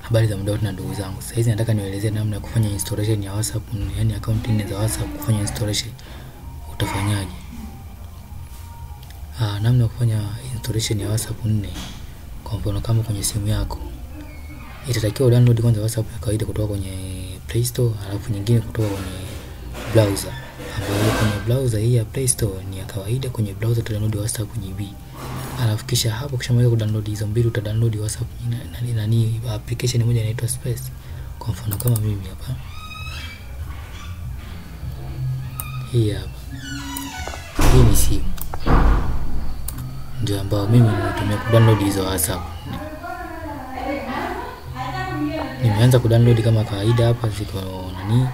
Habari za muda wote na ndugu zangu. Sasa hizi nataka niwaelezee namna ya kufanya installation ya WhatsApp, yani account nne za WhatsApp kufanya installation. Utafanyaje? Namna ya kufanya installation ya WhatsApp nne. Kwa mfano kama kwenye simu yako, itatakiwa download kwanza WhatsApp ya kawaida kutoka kwenye Play Store, alafu nyingine kutoka kwenye browser. Ambayo kwenye browser hii ya Play Store ni ya kawaida, kwenye browser utadownload WhatsApp GB. Alafu kisha hapo kishamaliza kudownload hizo mbili utadownload WhatsApp nani application moja inaitwa Space. Kwa mfano kama mimi hapa. Hii hapa. Hii ni simu. Ndio ambao mimi nimetumia kudownload hizo WhatsApp. Nimeanza kudownload kama kawaida hapa ziko nani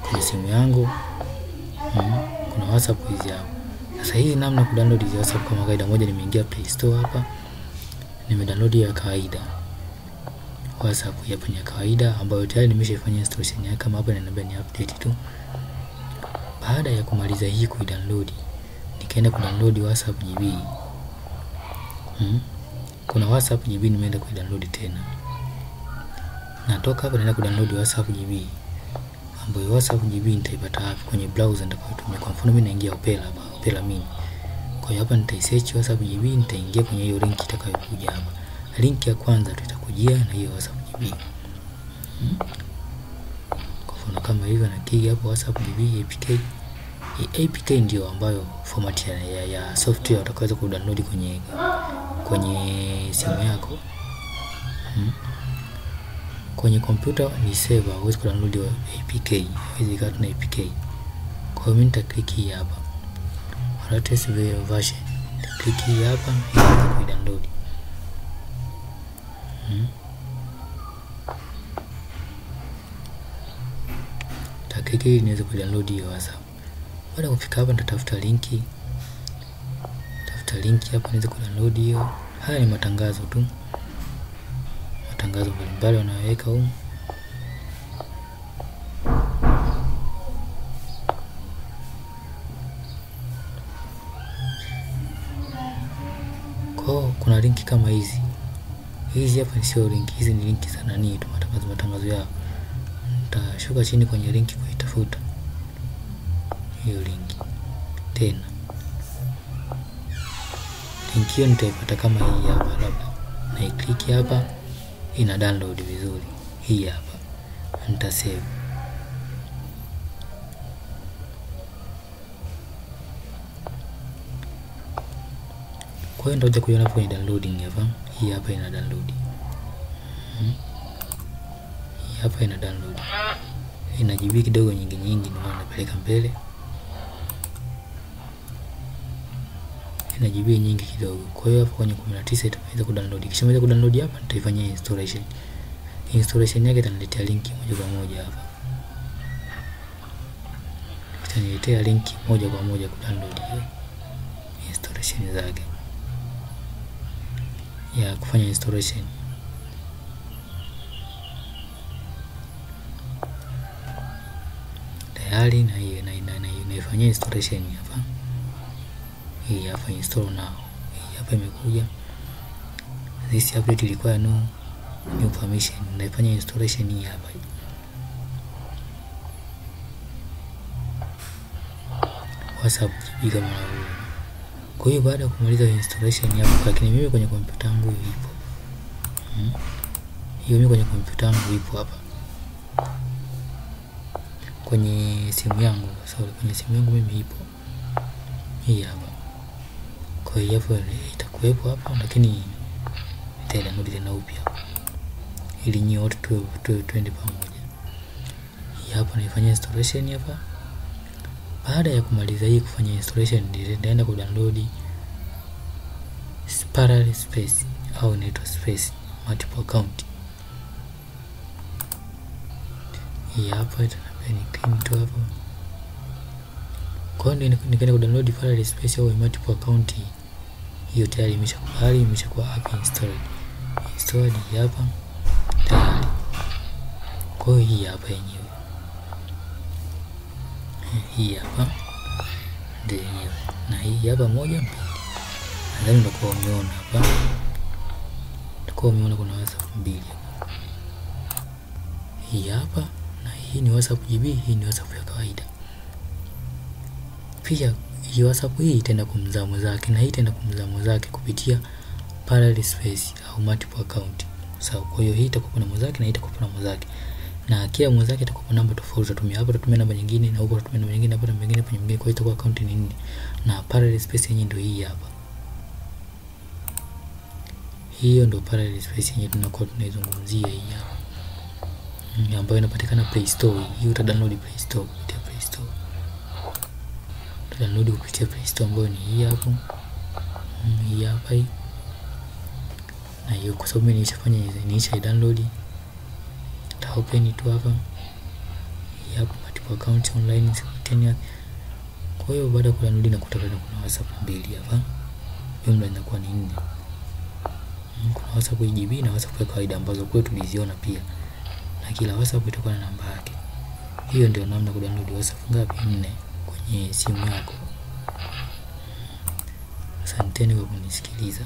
kwenye simu yangu. Kuna WhatsApp hizi hapa. Sasa hii namna kudownload hizi WhatsApp kama kawaida, moja nimeingia Play Store hapa. Nimedownload ya kawaida. WhatsApp hapa ni ya kawaida ambayo tayari nimeshafanya installation yake, kama hapa inaniambia ni update tu. Baada ya kumaliza hii kuidownload, nikaenda kudownload WhatsApp GB. Kuna WhatsApp GB nimeenda kuidownload tena. Natoka hapa naenda kudownload WhatsApp GB. Ambayo WhatsApp GB nitaipata wapi? Kwenye browser nitakayotumia. Kwa mfano mimi naingia Opera hapa, Opera Mini. Kwa hiyo hapa nitaisearch WhatsApp GB, nitaingia kwenye hiyo link itakayokuja hapa. Link ya kwanza tutakujia na hiyo WhatsApp GB. Kwa mfano kama hivyo na key hapo WhatsApp GB APK. APK ndio ambayo format ya software utakaweza kudownload kwenye simu yako. Kwenye kompyuta ni server, huwezi kudownload APK, hizi kama tuna APK. Kwa hiyo mimi nitaklik hapa. Latest version. Click hapa ili kuidownload. Click ili niweze kudownload hiyo WhatsApp. Baada ya kufika hapa nitatafuta linki. Tafuta linki hapa niweze kudownload hiyo. Haya ni matangazo tu. Matangazo mbalimbali wanaweka huko. Kuna linki kama hizi. Hizi hapa sio linki, hizi ni linki za nani tu, matangazo yao. Nitashuka chini kwenye linki kuitafuta hiyo linki tena. Linki hiyo nitaipata kama hii hapa, labda na click hapa, ina download vizuri. Hii hapa nitasave. Kwa hiyo ndio kuiona hapo kwenye downloading hapa. Hii hapa ina download. Hii hapa ina download. Ina GB kidogo nyingi ndio napeleka mbele. Ina GB nyingi kidogo. Kwa hiyo hapo kwenye 19 itaweza kudownload. Kisha maweza kudownload hapa nitaifanyia installation. Installation yake itaniletea link moja kwa moja hapa. Itaniletea link moja kwa moja kudownload hiyo installation zake. Ya kufanya installation. Tayari na hiyo naifanyia installation hapa. Hii hapa install now. Hii hapa imekuja. This update ilikuwa no new permission. Naifanyia installation hii hapa. WhatsApp GB kama hiyo. Kwa hiyo baada ya kumaliza installation hapo, lakini mimi kwenye kompyuta yangu ipo. Hiyo mimi kwenye kompyuta yangu ipo hapa. Kwenye simu yangu, kwenye simu yangu mimi ipo. Hii hapa. Kwa hiyo hapo itakuwepo hapa, lakini nitadownload tena upya hapa. Ili nyote twende pamoja. Hii hapa naifanyia installation hapa. Baada ya kumaliza hii kufanya installation, nitaenda kudownload parallel space au inaitwa space multiple account. Hii hapa ni clean tu hapa. Kwa hiyo nikaenda kudownload parallel space au multiple account. Hiyo tayari imeshakuwa app installed. Installed hapa tayari. Kwa hiyo hii hapa yenyewe. Hii hapa ndio yenyewe. Na hii hapa moja mbili. Nadhani ndio umeona hapa. Tuko umeona kuna WhatsApp mbili hapa. hii hapa, na hii ni WhatsApp GB, hii ni WhatsApp ya kawaida. Pia hii WhatsApp hii itaenda kumzaa mwenzake na hii itaenda kumzaa mwenzake kupitia parallel space au multiple account. Sawa, kwa hiyo hii itakuwa na mwenzake na hii itakuwa na mwenzake. Na kila mwenzake itakuwa na namba tofauti, utatumia hapa utatumia namba nyingine na huko utatumia namba nyingine, hapa namba nyingine, hapa nyingine, kwa hiyo itakuwa account ni 4. Na parallel space yenyewe ndio hii hapa. Hiyo ndio parallel space yenyewe tunakuwa tunaizungumzia hii hapa. Ambayo inapatikana Play Store. Hii uta download Play Store, kupitia Play Store. Uta download kupitia Play Store ambayo ni hii hapo. Hii hapa hii. Na hiyo kwa sababu nilishafanya niisha download. Ta open tu hapa. Hii hapa multiple account online simultaneous. Kwa hiyo baada ya kudownload na kutaka kuna WhatsApp 2 hapa. Jumla inakuwa ni 4. Kuna WhatsApp GB na WhatsApp ya kawaida ambazo kwetu tuliziona pia. Na kila WhatsApp itakuwa na namba yake. Hiyo ndio namna kudownload WhatsApp ngapi? 4 kwenye simu yako. Asanteni kwa kunisikiliza.